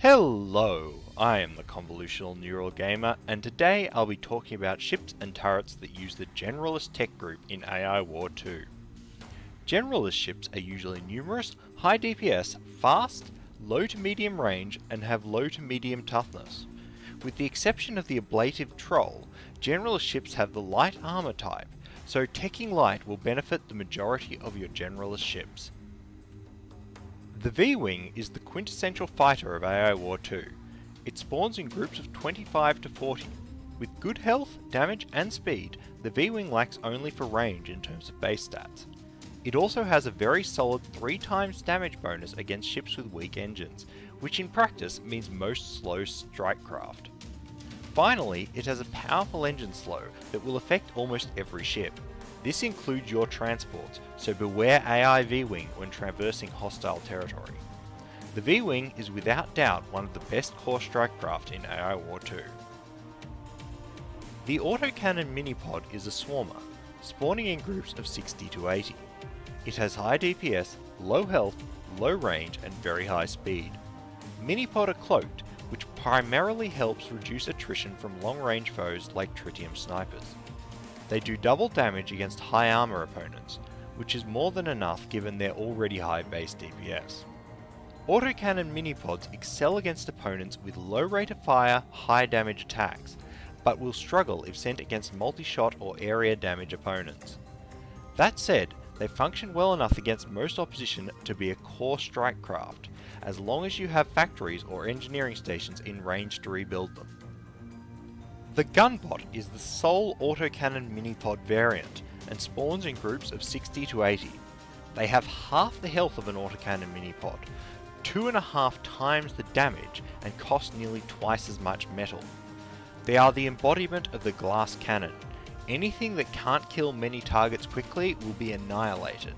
Hello, I am the Convolutional Neural Gamer, and today I'll be talking about ships and turrets that use the Generalist tech group in AI War 2. Generalist ships are usually numerous, high DPS, fast, low to medium range, and have low to medium toughness. With the exception of the ablative troll, Generalist ships have the light armor type, so teching light will benefit the majority of your Generalist ships. The V-Wing is the quintessential fighter of AI War 2. It spawns in groups of 25 to 40. With good health, damage and speed, the V-Wing lacks only for range in terms of base stats. It also has a very solid 3 times damage bonus against ships with weak engines, which in practice means most slow strike craft. Finally, it has a powerful engine slow that will affect almost every ship. This includes your transports, so beware AI V-Wing when traversing hostile territory. The V-Wing is without doubt one of the best core strike craft in AI War 2. The autocannon minipod is a swarmer, spawning in groups of 60 to 80. It has high DPS, low health, low range and very high speed. Minipod are cloaked, which primarily helps reduce attrition from long-range foes like tritium snipers. They do double damage against high armor opponents, which is more than enough given their already high base DPS. Autocannon minipods excel against opponents with low rate of fire, high damage attacks, but will struggle if sent against multi-shot or area damage opponents. That said, they function well enough against most opposition to be a core strike craft, as long as you have factories or engineering stations in range to rebuild them. The Gunbot is the sole autocannon minipod variant and spawns in groups of 60 to 80. They have half the health of an autocannon minipod, 2.5 times the damage and cost nearly twice as much metal. They are the embodiment of the glass cannon. Anything that can't kill many targets quickly will be annihilated.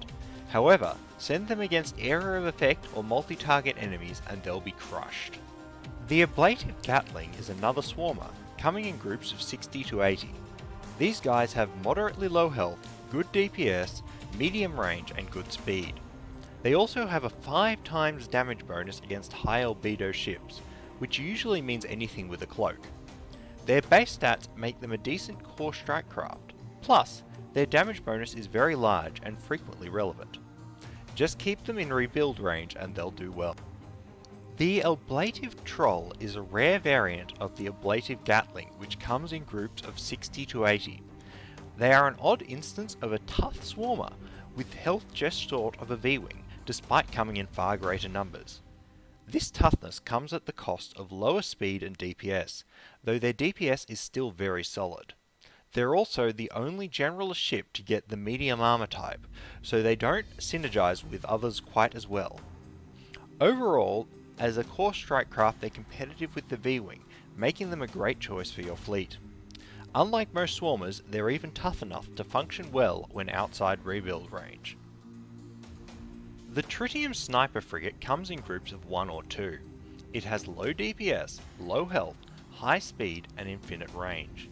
However, send them against area of effect or multi-target enemies and they'll be crushed. The ablative Gatling is another swarmer, coming in groups of 60 to 80. These guys have moderately low health, good DPS, medium range and good speed. They also have a 5 times damage bonus against high albedo ships, which usually means anything with a cloak. Their base stats make them a decent core strike craft, plus their damage bonus is very large and frequently relevant. Just keep them in rebuild range and they'll do well. The ablative troll is a rare variant of the ablative Gatling which comes in groups of 60 to 80. They are an odd instance of a tough swarmer with health just short of a V-Wing despite coming in far greater numbers. This toughness comes at the cost of lower speed and DPS, though their DPS is still very solid. They're also the only Generalist ship to get the medium armor type, so they don't synergize with others quite as well. Overall, as a core strike craft they're competitive with the V-Wing, making them a great choice for your fleet. Unlike most swarmers, they're even tough enough to function well when outside rebuild range. The tritium sniper frigate comes in groups of 1 or 2. It has low DPS, low health, high speed and infinite range.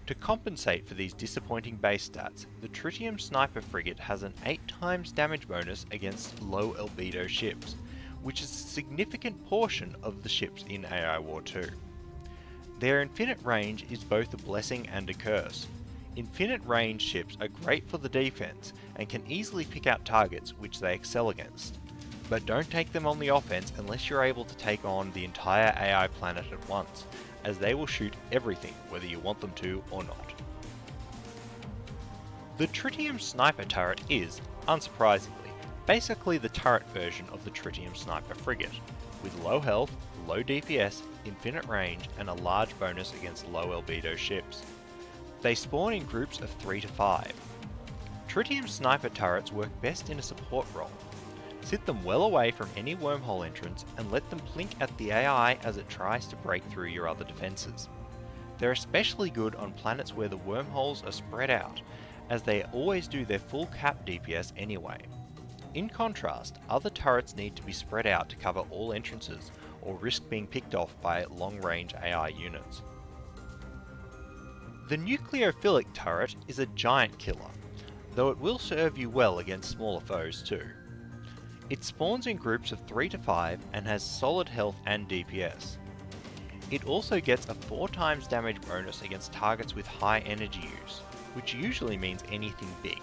To compensate for these disappointing base stats, the tritium sniper frigate has an 8 times damage bonus against low albedo ships, which is a significant portion of the ships in AI War 2. Their infinite range is both a blessing and a curse. Infinite range ships are great for the defense and can easily pick out targets which they excel against. But don't take them on the offense unless you're able to take on the entire AI planet at once, as they will shoot everything whether you want them to or not. The tritium sniper turret is, unsurprisingly, basically the turret version of the tritium sniper frigate, with low health, low DPS, infinite range and a large bonus against low albedo ships. They spawn in groups of 3 to 5. Tritium sniper turrets work best in a support role. Sit them well away from any wormhole entrance and let them plink at the AI as it tries to break through your other defenses. They're especially good on planets where the wormholes are spread out, as they always do their full cap DPS anyway. In contrast, other turrets need to be spread out to cover all entrances or risk being picked off by long-range AI units. The nucleophilic turret is a giant killer, though it will serve you well against smaller foes too. It spawns in groups of 3 to 5 and has solid health and DPS. It also gets a 4 times damage bonus against targets with high energy use, which usually means anything big.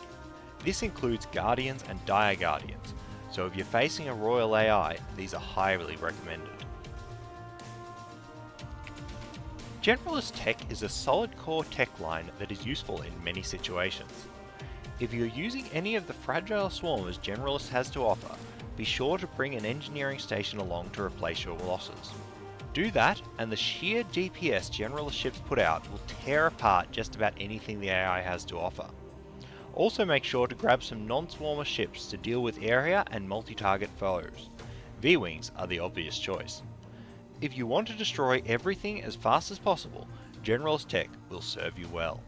This includes Guardians and Dire Guardians, so if you're facing a Royal AI, these are highly recommended. Generalist tech is a solid core tech line that is useful in many situations. If you're using any of the fragile swarmers Generalist has to offer, be sure to bring an engineering station along to replace your losses. Do that, and the sheer DPS Generalist ships put out will tear apart just about anything the AI has to offer. Also make sure to grab some non-swarmer ships to deal with area and multi-target foes. V-Wings are the obvious choice. If you want to destroy everything as fast as possible, Generalist tech will serve you well.